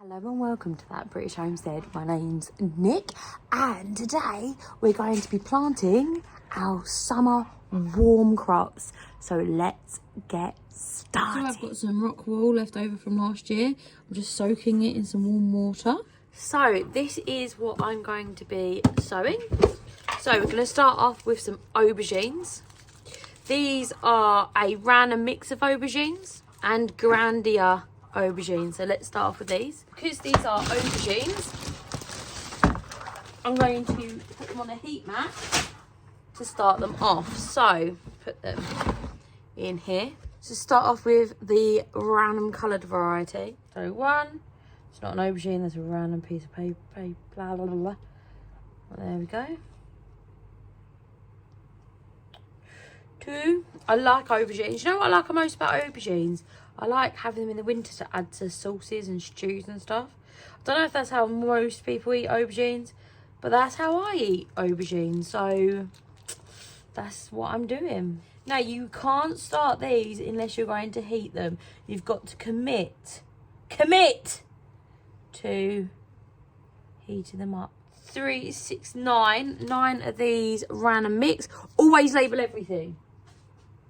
Hello and welcome to That British Homestead. My name's Nick and today we're going to be planting our summer warm crops. So let's get started. So I've got some rock wool left over from last year. I'm just soaking it in some warm water. So this is what I'm going to be sowing. So we're going to start off with some aubergines. These are a random mix of aubergines and Grandia aubergines. So let's start off with these. Because these are aubergines, I'm going to put them on a heat mat to start them off. So put them in here. So start off with the random coloured variety. So one, it's not an aubergine, there's a random piece of paper, blah blah blah blah. Well, there we go. Two, I like aubergines. You know what I like most about aubergines? I like having them in the winter to add to sauces and stews and stuff. I don't know if that's how most people eat aubergines, but that's how I eat aubergines. So that's what I'm doing. Now, you can't start these unless you're going to heat them. You've got to commit to heating them up. 3, 6, 9. 9 of these random mix. Always label everything.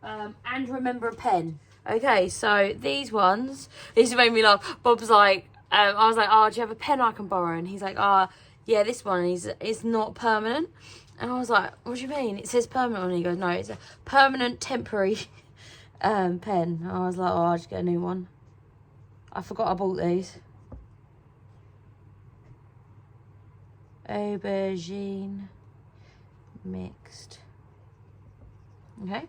And remember a pen. Okay, so these ones, this made me laugh. Bob's like, I was like, oh, do you have a pen I can borrow? And he's like, yeah, this one is not permanent. And I was like, what do you mean? It says permanent. And he goes, no, it's a permanent temporary pen. And I was like, oh, I'll just get a new one. I forgot I bought these. Aubergine mixed. Okay,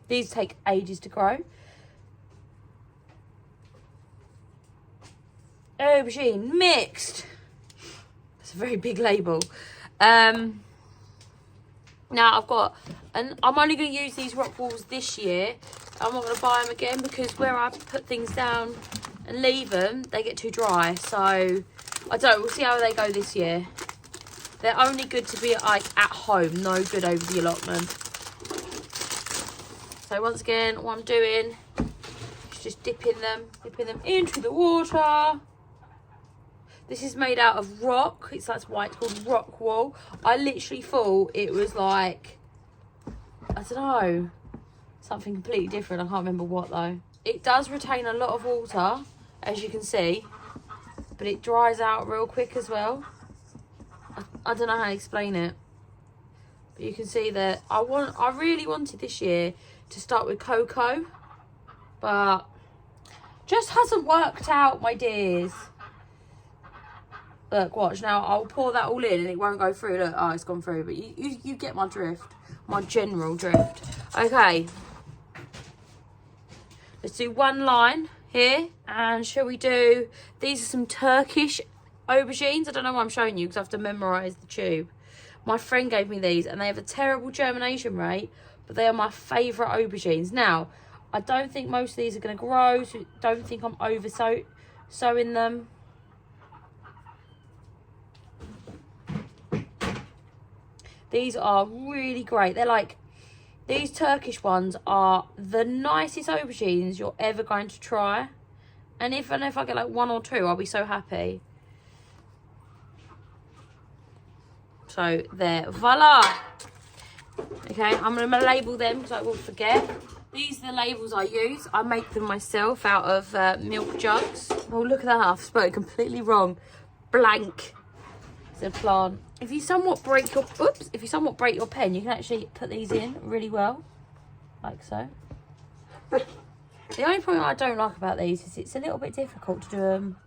these take ages to grow. Aubergine mixed. It's a very big label. Now I've got, and I'm only going to use these rock walls this year. I'm not going to buy them again because where I put things down and leave them, they get too dry. So I don't know. We'll see how they go this year. They're only good to be like at home, no good over the allotment. So once again, what I'm doing is just dipping them into the water. This is made out of rock. That's why it's called rock wool. I literally thought it was like, I don't know, something completely different. I can't remember what though. It does retain a lot of water, as you can see, but it dries out real quick as well. I don't know how to explain it, but you can see that I really wanted this year to start with cocoa, but just hasn't worked out, my dears. Look, watch now. I'll pour that all in and it won't go through. Look, oh, it's gone through, but you get my drift, my general drift. Okay, let's do one line here, and shall we do? These are some Turkish aubergines. I don't know why I'm showing you because I have to memorise the tube. My friend gave me these and they have a terrible germination rate, but they are my favourite aubergines. Now, I don't think most of these are going to grow, so don't think I'm over sowing them. These are really great. They're like, these Turkish ones are the nicest aubergines you're ever going to try. And if I get like 1 or 2, I'll be so happy. So there, voila. Okay, I'm going to label them because I will forget. These are the labels I use. I make them myself out of milk jugs. Oh, look at that, I've spoken completely wrong. Blank is a plant. If you somewhat break your pen, you can actually put these in really well, like so. The only problem I don't like about these is it's a little bit difficult to do them.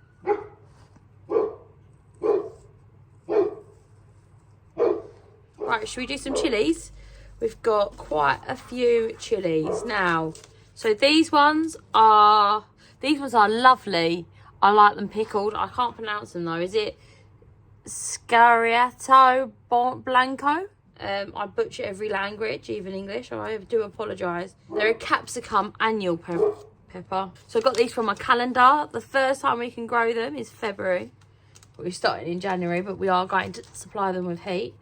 Right, should we do some chilies? We've got quite a few chilies now. So these ones are lovely. I like them pickled. I can't pronounce them though. Is it Scariato Blanco? I butcher every language, even English. I do apologise. They're a capsicum annual pepper. So I got these from my calendar. The first time we can grow them is February. We started in January, but we are going to supply them with heat.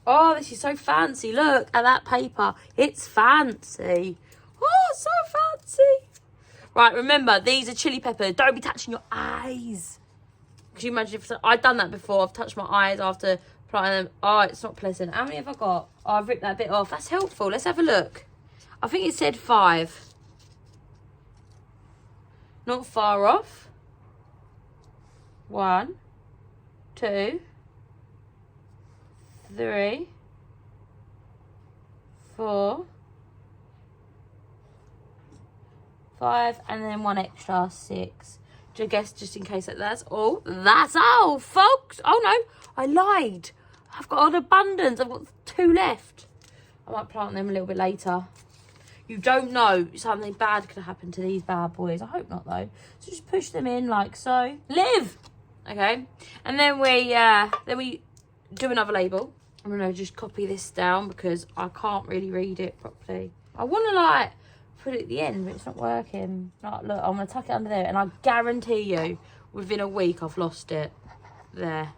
Oh, this is so fancy. Look at that paper. It's fancy. Oh, so fancy. Right, remember, these are chili peppers. Don't be touching your eyes. Could you imagine if I'd done that before? I've touched my eyes after applying them. Oh, it's not pleasant. How many have I got? Oh, I've ripped that bit off. That's helpful. Let's have a look. I think it said 5. Not far off. 1, 2, 3, 4, 5, and then 1 extra, 6. I guess just in case that's all. That's all, folks. Oh no, I lied. I've got an abundance. I've got 2 left. I might plant them a little bit later. You don't know, something bad could happen to these bad boys. I hope not though. So just push them in like so. Live. Okay, and then we do another label. I'm gonna just copy this down because I can't really read it properly. I want to like put it at the end, but it's not working. Like, look, I'm gonna tuck it under there, and I guarantee you, within a week, I've lost it. There.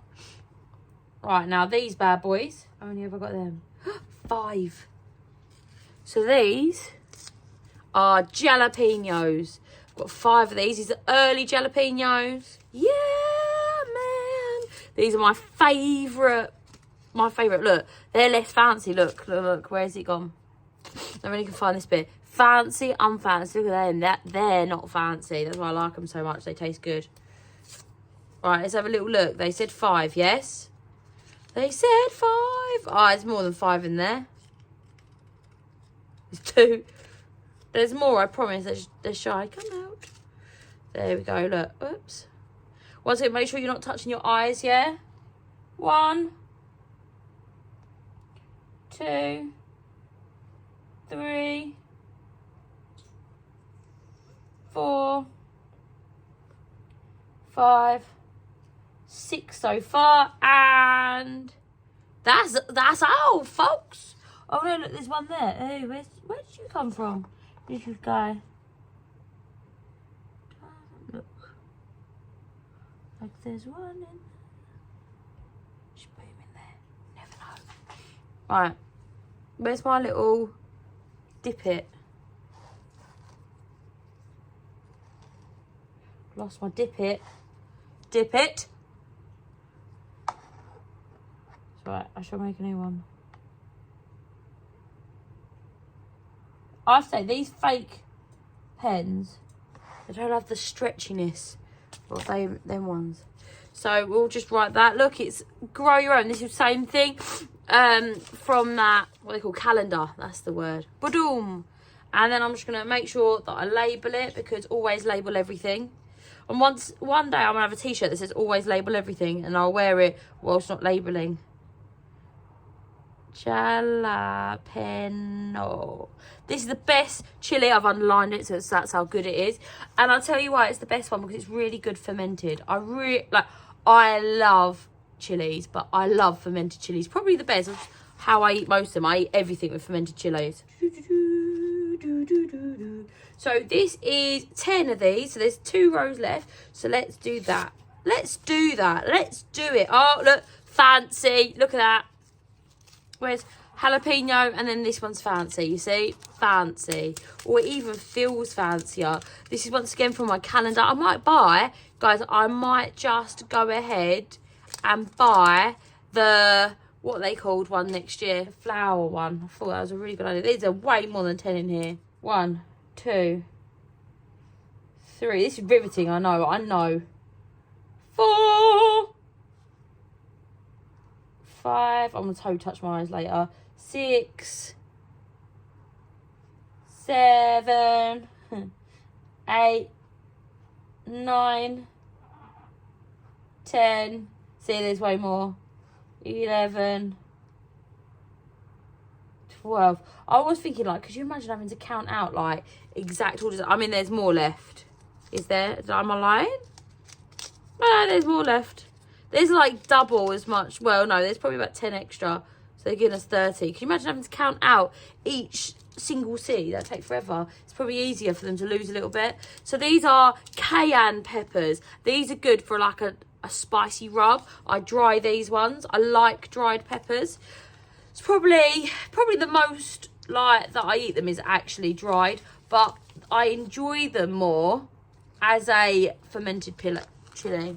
Right, now these bad boys. How many have I got them? 5. So these are jalapenos. I've got 5 of these. These are early jalapenos. Yeah, man. These are my favourite. My favourite. Look, they're less fancy. Look, look, look. Where's it gone? I really can find this bit. Fancy, unfancy. Look at them. They're not fancy. That's why I like them so much. They taste good. Right, let's have a little look. They said 5, yes? They said 5. Oh, there's more than 5 in there. There's 2. There's more, I promise. They're shy. Come out. There we go. Look. Oops. Once again, make sure you're not touching your eyes, yeah? 1, 2, 3, 4, 5, 6 so far, and that's all, folks. Oh no, look, there's one there. Hey, where did you come from? This guy. Look, like there's one in. Just put him in there. Never know. Right, where's my little dip it? Lost my dip it. Dip it. It's right, I shall make a new one. I say these fake pens, they don't have the stretchiness of them ones. So we'll just write that. Look, it's grow your own. This is the same thing from that, what they call calendar. That's the word. Ba-doom. And then I'm just going to make sure that I label it, because always label everything. And one day I'm going to have a t-shirt that says always label everything, and I'll wear it whilst not labelling. Jalapeno. This is the best chili. I've underlined it, so that's how good it is. And I'll tell you why it's the best one, because it's really good fermented. I love chilies, but I love fermented chilies. Probably the best. That's how I eat most of them. I eat everything with fermented chilies. So this is 10 of these. So there's 2 rows left. So let's do that. Let's do that. Let's do it. Oh, look. Fancy. Look at that. Where's jalapeno? And then this one's fancy. You see? Fancy. Or it even feels fancier. This is once again from my calendar. I might buy, guys, I might just go ahead and buy the, what they called one next year. The flower one. I thought that was a really good idea. There's a way more than 10 in here. 1, 2, 3. This is riveting, I know. 4, 5. I'm going to toe touch my eyes later. 6, 7, 8, 9, 10. See, there's way more. 11, 12. I was thinking, like, could you imagine having to count out, like, exact orders? I mean, there's more left. Is there? Am I lying? No, there's more left. There's, like, double as much. Well, no, there's probably about 10 extra. So they're giving us 30. Can you imagine having to count out each single seed? That'd take forever. It's probably easier for them to lose a little bit. So these are cayenne peppers. These are good for, like, a spicy rub. I dry these ones. I like dried peppers. It's probably the most like that I eat them is actually dried, but I enjoy them more as a fermented chili.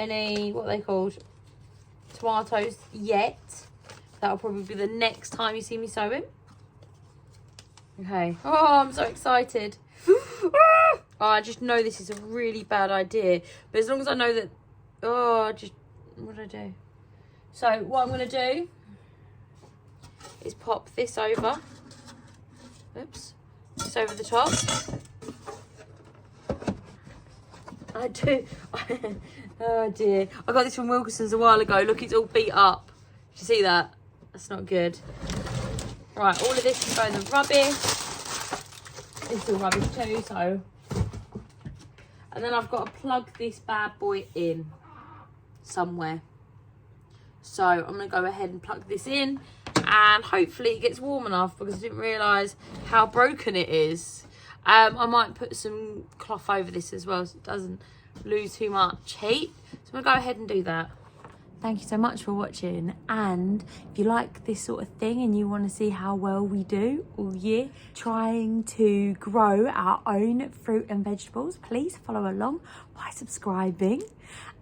any, what are they called, tomatoes yet. That'll probably be the next time you see me sowing. Okay. Oh, I'm so excited. Oh, I just know this is a really bad idea. But as long as I know that... Oh, what do I do? So, what I'm going to do is pop this over. Oops. This over the top. I do. Oh, dear. I got this from Wilkinson's a while ago. Look, it's all beat up. Did you see that? That's not good. Right, all of this can go in the rubbish. It's all rubbish too, so. And then I've got to plug this bad boy in somewhere. So I'm going to go ahead and plug this in, and hopefully it gets warm enough, because I didn't realise how broken it is. I might put some cloth over this as well so it doesn't lose too much heat. So I'm going to go ahead and do that. Thank you so much for watching, and if you like this sort of thing and you want to see how well we do all year trying to grow our own fruit and vegetables, please follow along by subscribing,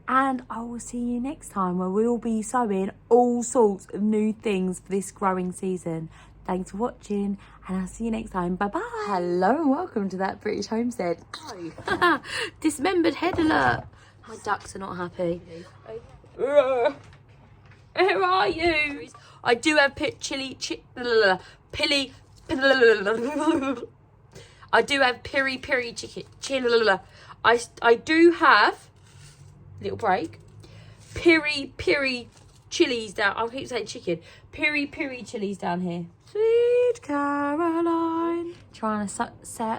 and I will see you next time where we'll be sowing all sorts of new things for this growing season. Thanks for watching, and I'll see you next time. Bye bye. Hello and welcome to That British Homestead. Dismembered head alert. My ducks are not happy. Where are you? I do have I do have piri chicken. I do have, little break, piri chilies down. I keep saying chicken. Piri chilies down here. Sweet Caroline. Trying to say